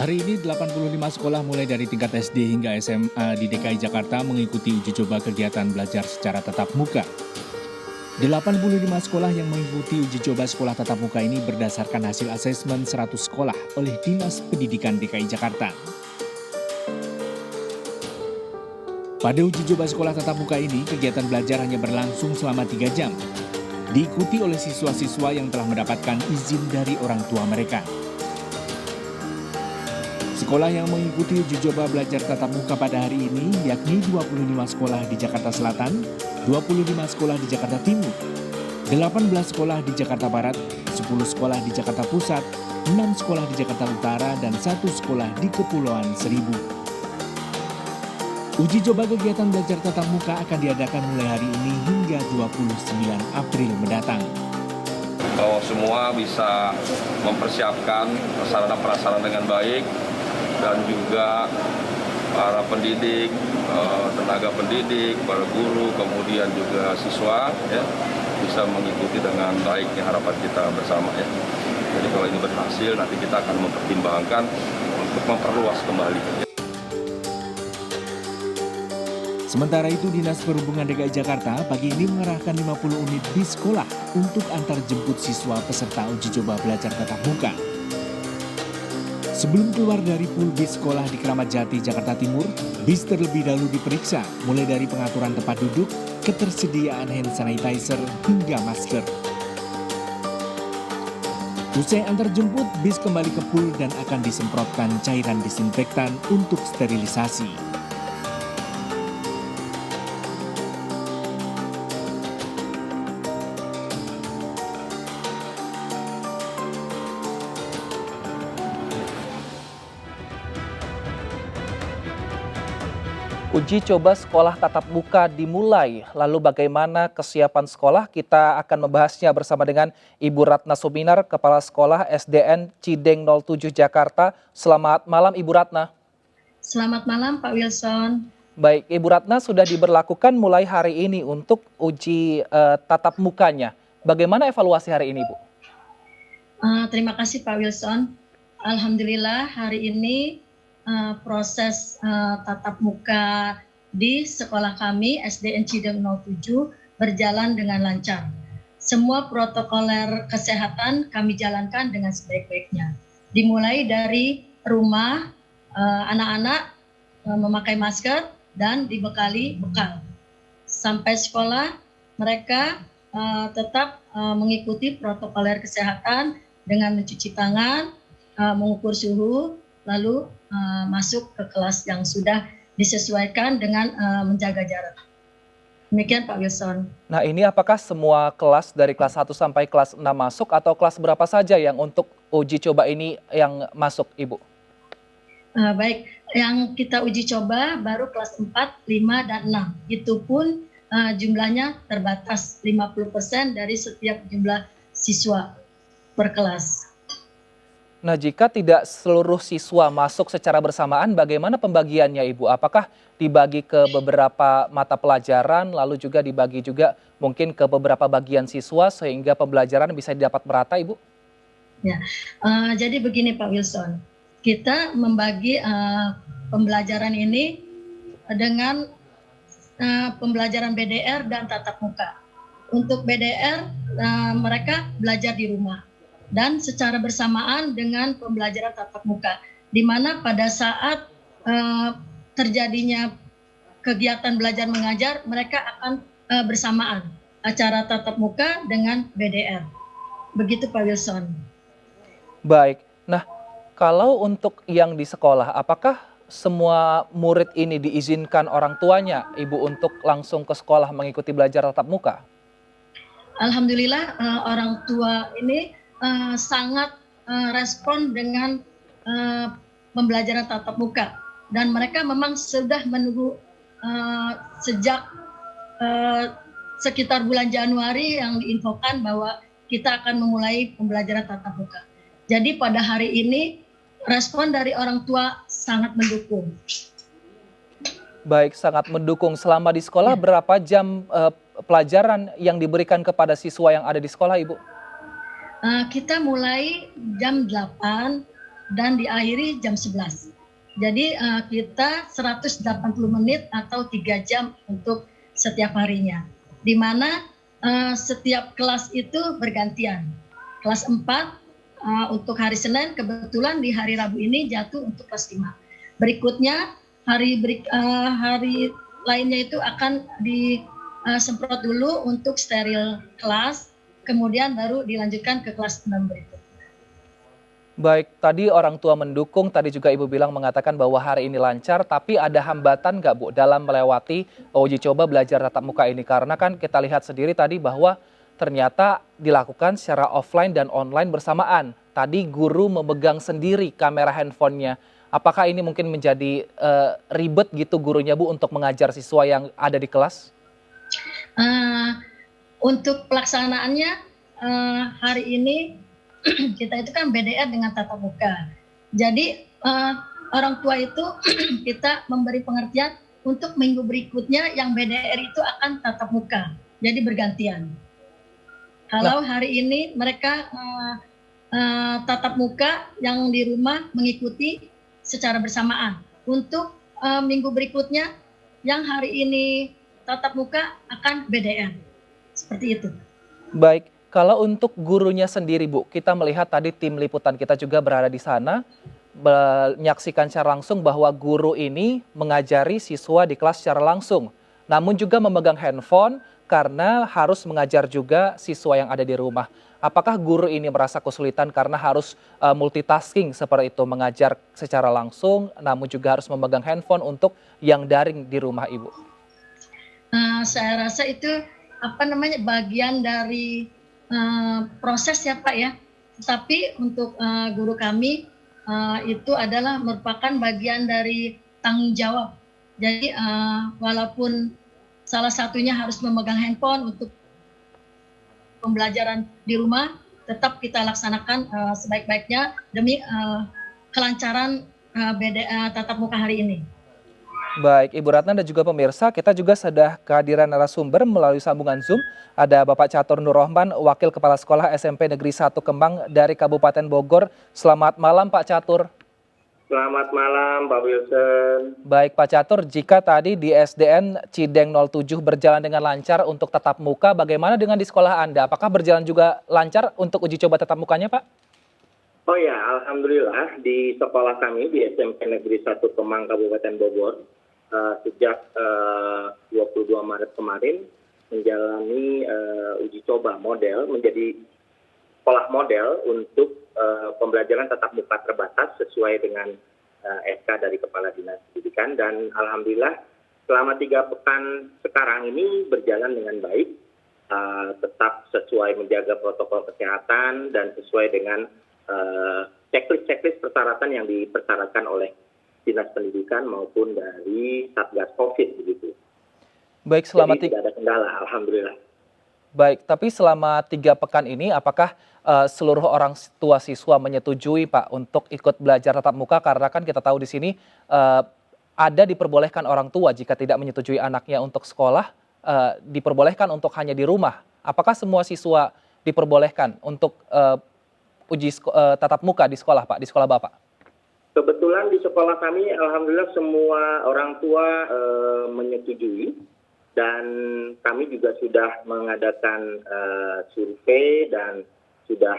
Hari ini 85 sekolah mulai dari tingkat SD hingga SMA di DKI Jakarta mengikuti uji coba kegiatan belajar secara tatap muka. 85 sekolah yang mengikuti uji coba sekolah tatap muka ini berdasarkan hasil asesmen 100 sekolah oleh Dinas Pendidikan DKI Jakarta. Pada uji coba sekolah tatap muka ini, kegiatan belajar hanya berlangsung selama 3 jam. Diikuti oleh siswa-siswa yang telah mendapatkan izin dari orang tua mereka. Sekolah yang mengikuti uji coba belajar tatap muka pada hari ini yakni 25 sekolah di Jakarta Selatan, 25 sekolah di Jakarta Timur, 18 sekolah di Jakarta Barat, 10 sekolah di Jakarta Pusat, 6 sekolah di Jakarta Utara, dan 1 sekolah di Kepulauan Seribu. Uji coba kegiatan belajar tatap muka akan diadakan mulai hari ini hingga 29 April mendatang. Bahwa semua bisa mempersiapkan sarana prasarana dengan baik, dan juga para pendidik, tenaga pendidik, para guru, kemudian juga siswa ya, bisa mengikuti dengan baik ya, harapan kita bersama ya. Jadi kalau ini berhasil nanti kita akan mempertimbangkan untuk memperluas kembali. Sementara itu, Dinas Perhubungan DKI Jakarta pagi ini mengerahkan 50 unit bis sekolah untuk antar jemput siswa peserta uji coba belajar tatap muka. Sebelum keluar dari pool bis sekolah di Kramat Jati, Jakarta Timur, bis terlebih dahulu diperiksa mulai dari pengaturan tempat duduk, ketersediaan hand sanitizer, hingga masker. Usai antar jemput, bis kembali ke pool dan akan disemprotkan cairan disinfektan untuk sterilisasi. Uji coba sekolah tatap muka dimulai, lalu bagaimana kesiapan sekolah? Kita akan membahasnya bersama dengan Ibu Ratna Suminar, Kepala Sekolah SDN Cideng 07 Jakarta. Selamat malam Ibu Ratna. Selamat malam Pak Wilson. Baik, Ibu Ratna, sudah diberlakukan mulai hari ini untuk uji tatap mukanya. Bagaimana evaluasi hari ini, Bu? Terima kasih Pak Wilson. Alhamdulillah hari ini proses tatap muka di sekolah kami SDN Cideng 07 berjalan dengan lancar. Semua protokoler kesehatan kami jalankan dengan sebaik-baiknya. Dimulai dari rumah, anak-anak memakai masker dan dibekali bekal. Sampai sekolah mereka tetap mengikuti protokoler kesehatan dengan mencuci tangan, mengukur suhu, lalu masuk ke kelas yang sudah disesuaikan dengan menjaga jarak. Demikian Pak Wilson. Nah, ini apakah semua kelas dari kelas 1 sampai kelas 6 masuk atau kelas berapa saja yang untuk uji coba ini yang masuk, Ibu? Baik, yang kita uji coba baru kelas 4, 5, dan 6. Itu pun jumlahnya terbatas 50% dari setiap jumlah siswa per kelas. Nah, jika tidak seluruh siswa masuk secara bersamaan, bagaimana pembagiannya, Ibu? Apakah dibagi ke beberapa mata pelajaran, lalu juga dibagi juga mungkin ke beberapa bagian siswa sehingga pembelajaran bisa didapat merata, Ibu? Ya, jadi begini Pak Wilson, kita membagi pembelajaran ini dengan pembelajaran BDR dan tatap muka. Untuk BDR, mereka belajar di rumah. Dan secara bersamaan dengan pembelajaran tatap muka, di mana pada saat terjadinya kegiatan belajar mengajar, mereka akan bersamaan acara tatap muka dengan BDR. Begitu Pak Wilson. Baik, nah kalau untuk yang di sekolah, apakah semua murid ini diizinkan orang tuanya, Ibu, untuk langsung ke sekolah mengikuti belajar tatap muka? Alhamdulillah orang tua ini sangat respon dengan pembelajaran tatap muka, dan mereka memang sudah menunggu sejak sekitar bulan Januari yang diinfokan bahwa kita akan memulai pembelajaran tatap muka. Jadi pada hari ini respon dari orang tua sangat mendukung. Baik, sangat mendukung. Selama di sekolah berapa jam pelajaran yang diberikan kepada siswa yang ada di sekolah, Ibu? Kita mulai jam 8 dan diakhiri jam 11. Jadi kita 180 menit atau 3 jam untuk setiap harinya. Di mana setiap kelas itu bergantian. Kelas 4 untuk hari Senin, kebetulan di hari Rabu ini jatuh untuk kelas 5. Berikutnya hari lainnya itu akan disemprot dulu untuk steril kelas, kemudian baru dilanjutkan ke kelas 6 berikutnya. Baik, tadi orang tua mendukung, tadi juga Ibu bilang mengatakan bahwa hari ini lancar, tapi ada hambatan nggak Bu dalam melewati uji coba belajar tatap muka ini? Karena kan kita lihat sendiri tadi bahwa ternyata dilakukan secara offline dan online bersamaan. Tadi guru memegang sendiri kamera handphonenya. Apakah ini mungkin menjadi ribet gitu gurunya Bu untuk mengajar siswa yang ada di kelas? Untuk pelaksanaannya hari ini kita itu kan BDR dengan tatap muka. Jadi orang tua itu kita memberi pengertian untuk minggu berikutnya yang BDR itu akan tatap muka. Jadi bergantian. Kalau hari ini mereka tatap muka yang di rumah mengikuti secara bersamaan. Untuk minggu berikutnya yang hari ini tatap muka akan BDR. Seperti itu. Baik. Kalau untuk gurunya sendiri Bu, kita melihat tadi tim liputan kita juga berada di sana, menyaksikan secara langsung bahwa guru ini mengajari siswa di kelas secara langsung. Namun juga memegang handphone karena harus mengajar juga siswa yang ada di rumah. Apakah guru ini merasa kesulitan karena harus multitasking seperti itu, mengajar secara langsung, namun juga harus memegang handphone untuk yang daring di rumah Ibu? Saya rasa itu bagian dari proses ya Pak ya. Tetapi untuk guru kami itu adalah merupakan bagian dari tanggung jawab. Jadi walaupun salah satunya harus memegang handphone untuk pembelajaran di rumah, tetap kita laksanakan sebaik-baiknya demi kelancaran tatap muka hari ini. Baik, Ibu Ratna dan juga pemirsa, kita juga sudah kehadiran narasumber melalui sambungan Zoom. Ada Bapak Catur Nur Rohman, Wakil Kepala Sekolah SMP Negeri 1 Kemang dari Kabupaten Bogor. Selamat malam Pak Catur. Selamat malam Pak Wilson. Baik Pak Catur, jika tadi di SDN Cideng 07 berjalan dengan lancar untuk tatap muka, bagaimana dengan di sekolah Anda? Apakah berjalan juga lancar untuk uji coba tatap mukanya Pak? Oh ya, alhamdulillah di sekolah kami di SMP Negeri 1 Kemang Kabupaten Bogor sejak 22 Maret kemarin menjalani uji coba model menjadi sekolah model untuk pembelajaran tatap muka terbatas sesuai dengan SK dari Kepala Dinas Pendidikan, dan alhamdulillah selama 3 pekan sekarang ini berjalan dengan baik, tetap sesuai menjaga protokol kesehatan dan sesuai dengan checklist persyaratan yang dipersyaratkan oleh Dinas Pendidikan maupun dari Satgas COVID begitu. Baik, selama jadi tidak ada kendala, alhamdulillah. Baik, tapi selama 3 pekan ini apakah seluruh orang tua siswa menyetujui Pak untuk ikut belajar tatap muka? Karena kan kita tahu di sini ada diperbolehkan orang tua jika tidak menyetujui anaknya untuk sekolah, diperbolehkan untuk hanya di rumah. Apakah semua siswa diperbolehkan untuk uji tatap muka di sekolah Pak, di sekolah Bapak? Kebetulan di sekolah kami alhamdulillah semua orang tua menyetujui, dan kami juga sudah mengadakan survei dan sudah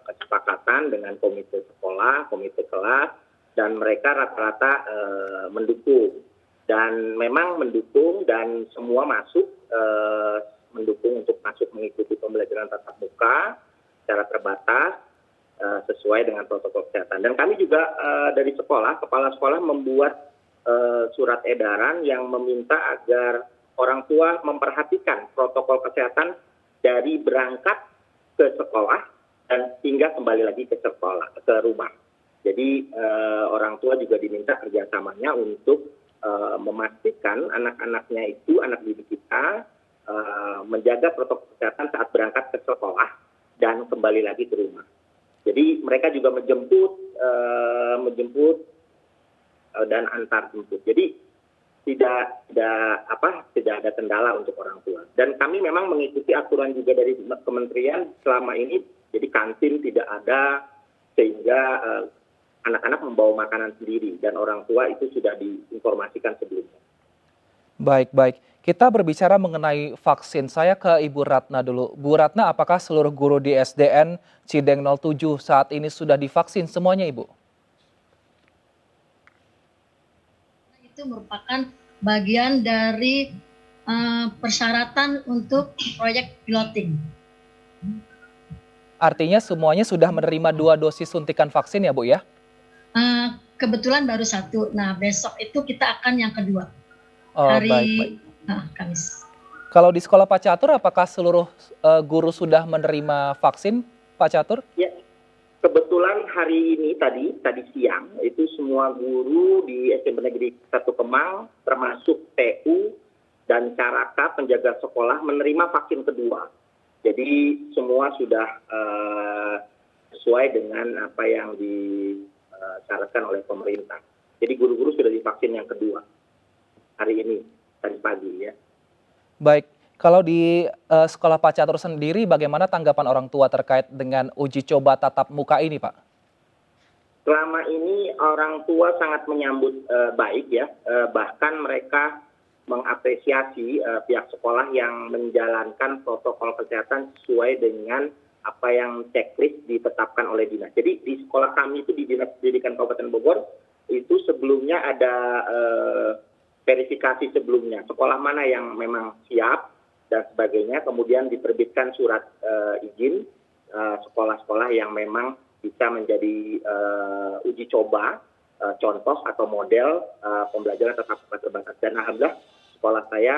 kesepakatan dengan komite sekolah, komite kelas, dan mereka rata-rata mendukung. Dan memang mendukung dan semua mendukung untuk masuk mengikuti pembelajaran tatap muka secara terbatas sesuai dengan protokol kesehatan. Dan kami juga dari sekolah, kepala sekolah membuat surat edaran yang meminta agar orang tua memperhatikan protokol kesehatan dari berangkat ke sekolah dan hingga kembali lagi ke sekolah, ke rumah. Jadi orang tua juga diminta kerjasamanya untuk memastikan anak-anaknya itu, anak didik kita, menjaga protokol kesehatan saat berangkat ke sekolah dan kembali lagi ke rumah. Jadi mereka juga menjemput dan antar jemput. Jadi tidak ada kendala untuk orang tua. Dan kami memang mengikuti aturan juga dari kementerian selama ini. Jadi kantin tidak ada, sehingga anak-anak membawa makanan sendiri dan orang tua itu sudah diinformasikan sebelumnya. Baik, baik. Kita berbicara mengenai vaksin. Saya ke Ibu Ratna dulu. Bu Ratna, apakah seluruh guru di SDN Cideng 07 saat ini sudah divaksin semuanya, Ibu? Itu merupakan bagian dari persyaratan untuk proyek piloting. Artinya semuanya sudah menerima 2 dosis suntikan vaksin ya, Bu ya? Kebetulan baru 1. Nah, besok itu kita akan yang kedua. Oh, Hari baik, baik. Kamis. Kalau di sekolah Pak Catur, apakah seluruh guru sudah menerima vaksin, Pak Catur? Ya, kebetulan hari ini tadi siang itu semua guru di SMP Negeri 1 Kemang termasuk TU dan Caraka penjaga sekolah menerima vaksin kedua. Jadi semua sudah sesuai dengan apa yang disyaratkan oleh pemerintah. Jadi guru-guru sudah divaksin yang kedua hari ini tadi pagi ya. Baik, kalau di sekolah Pak Catur sendiri bagaimana tanggapan orang tua terkait dengan uji coba tatap muka ini, Pak? Selama ini orang tua sangat menyambut baik ya, bahkan mereka mengapresiasi pihak sekolah yang menjalankan protokol kesehatan sesuai dengan apa yang checklist ditetapkan oleh dinas. Jadi di sekolah kami itu di Dinas Pendidikan Kabupaten Bogor itu sebelumnya ada verifikasi sebelumnya, sekolah mana yang memang siap dan sebagainya, kemudian diterbitkan surat izin sekolah-sekolah yang memang bisa menjadi uji coba, contoh atau model pembelajaran tatap muka terbatas. Dan alhamdulillah sekolah saya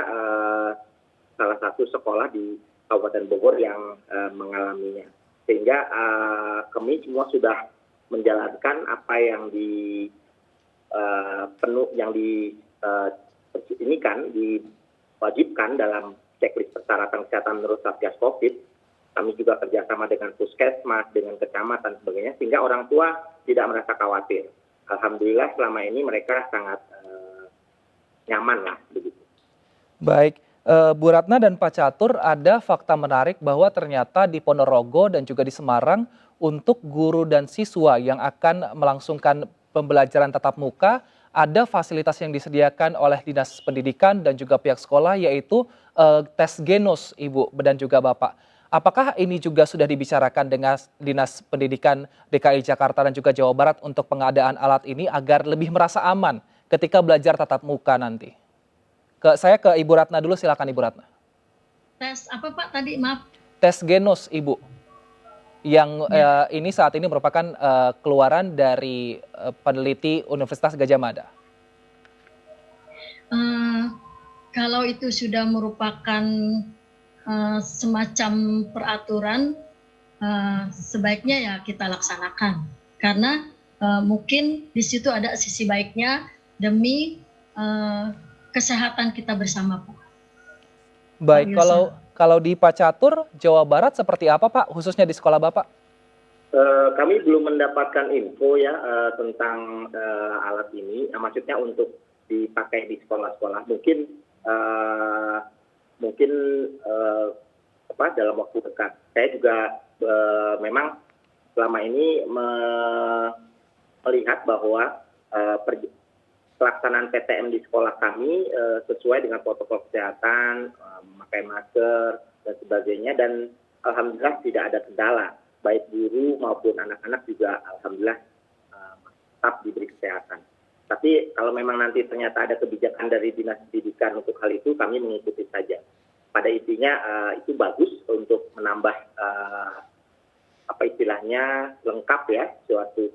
salah satu sekolah di Kabupaten Bogor yang mengalaminya. Sehingga kami semua sudah menjalankan apa yang diwajibkan dalam checklist persyaratan kesehatan menurut Satgas Covid. Kami juga kerjasama dengan puskesmas, dengan kecamatan sebagainya, sehingga orang tua tidak merasa khawatir. Alhamdulillah selama ini mereka sangat nyaman lah begitu. Baik, Bu Ratna dan Pak Catur, ada fakta menarik bahwa ternyata di Ponorogo dan juga di Semarang untuk guru dan siswa yang akan melangsungkan pembelajaran tatap muka, ada fasilitas yang disediakan oleh Dinas Pendidikan dan juga pihak sekolah, yaitu tes genos, Ibu dan juga Bapak. Apakah ini juga sudah dibicarakan dengan Dinas Pendidikan DKI Jakarta dan juga Jawa Barat untuk pengadaan alat ini agar lebih merasa aman ketika belajar tatap muka nanti? Saya ke Ibu Ratna dulu, silakan Ibu Ratna. Tes apa Pak tadi, maaf? Tes genos, Ibu. Yang ini saat ini merupakan keluaran dari peneliti Universitas Gadjah Mada. Kalau itu sudah merupakan semacam peraturan, sebaiknya ya kita laksanakan. Karena mungkin di situ ada sisi baiknya demi kesehatan kita bersama, Pak. Baik, kalau di Pak Catur, Jawa Barat seperti apa, Pak, khususnya di sekolah Bapak? Kami belum mendapatkan info ya tentang alat ini. Maksudnya untuk dipakai di sekolah-sekolah. Mungkin dalam waktu dekat. Saya juga memang selama ini melihat bahwa pelaksanaan PTM di sekolah kami sesuai dengan protokol kesehatan, memakai masker dan sebagainya, dan alhamdulillah tidak ada kendala, baik guru maupun anak-anak juga alhamdulillah tetap diberi kesehatan. Tapi kalau memang nanti ternyata ada kebijakan dari Dinas Pendidikan untuk hal itu, kami mengikuti saja. Pada intinya itu bagus untuk menambah lengkap ya suatu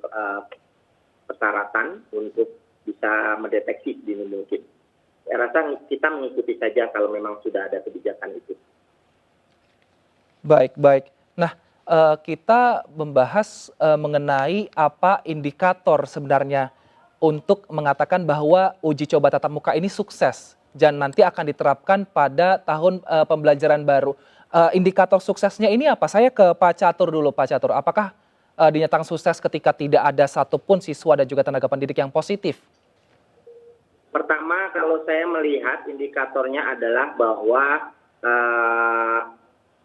persyaratan untuk bisa mendeteksi dini mungkin. Saya rasa kita mengikuti saja kalau memang sudah ada kebijakan itu. Baik, baik. Nah, kita membahas mengenai apa indikator sebenarnya untuk mengatakan bahwa uji coba tatap muka ini sukses dan nanti akan diterapkan pada tahun pembelajaran baru. Indikator suksesnya ini apa? Saya ke Pak Catur dulu, Pak Catur. Apakah dinyatakan sukses ketika tidak ada satupun siswa dan juga tenaga pendidik yang positif? Pertama, kalau saya melihat indikatornya adalah bahwa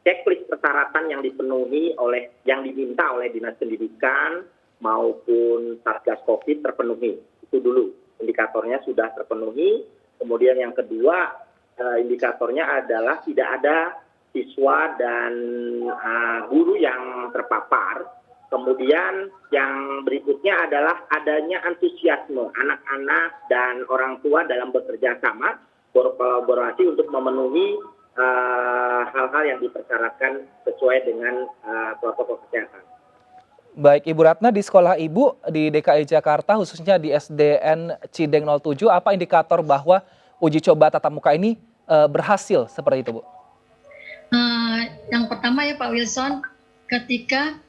checklist persyaratan yang dipenuhi yang diminta oleh Dinas Pendidikan maupun Satgas Covid terpenuhi. Itu dulu, indikatornya sudah terpenuhi. Kemudian yang kedua, indikatornya adalah tidak ada siswa dan guru yang terpapar. Kemudian yang berikutnya adalah adanya antusiasme anak-anak dan orang tua dalam bekerja sama, berkolaborasi untuk memenuhi hal-hal yang dipersyaratkan sesuai dengan protokol kesehatan. Baik, Ibu Ratna, di sekolah Ibu di DKI Jakarta, khususnya di SDN Cideng 07, apa indikator bahwa uji coba tatap muka ini berhasil seperti itu, Bu? Yang pertama ya Pak Wilson, ketika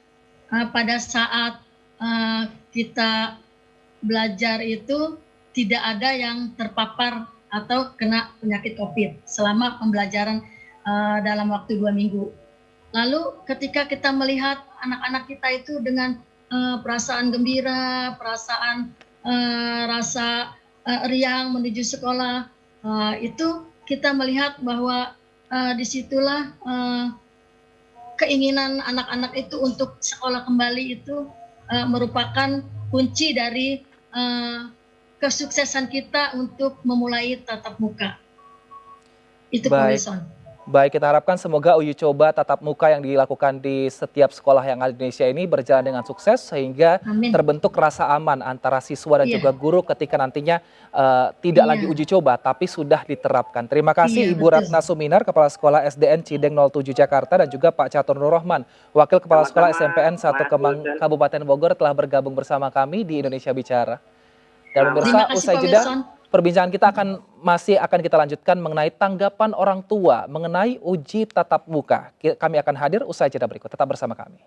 pada saat kita belajar itu tidak ada yang terpapar atau kena penyakit COVID selama pembelajaran dalam waktu 2 minggu. Lalu ketika kita melihat anak-anak kita itu dengan perasaan gembira, perasaan rasa riang menuju sekolah, itu kita melihat bahwa disitulah keinginan anak-anak itu untuk sekolah kembali itu merupakan kunci dari kesuksesan kita untuk memulai tatap muka. Itu Pak Wilson. Baik, kita harapkan semoga uji coba tatap muka yang dilakukan di setiap sekolah yang ada di Indonesia ini berjalan dengan sukses sehingga terbentuk rasa aman antara siswa dan juga guru ketika nantinya tidak lagi uji coba tapi sudah diterapkan. Terima kasih Ibu Ratna Suminar, Kepala Sekolah SDN Cideng 07 Jakarta, dan juga Pak Catur Nur Rahman, Wakil Kepala Sekolah SMPN 1 Kemang Kabupaten Bogor, telah bergabung bersama kami di Indonesia Bicara. Dan pemirsa, usai jeda, perbincangan kita masih akan kita lanjutkan mengenai tanggapan orang tua mengenai uji tatap muka. Kami akan hadir usai jeda berikut. Tetap bersama kami.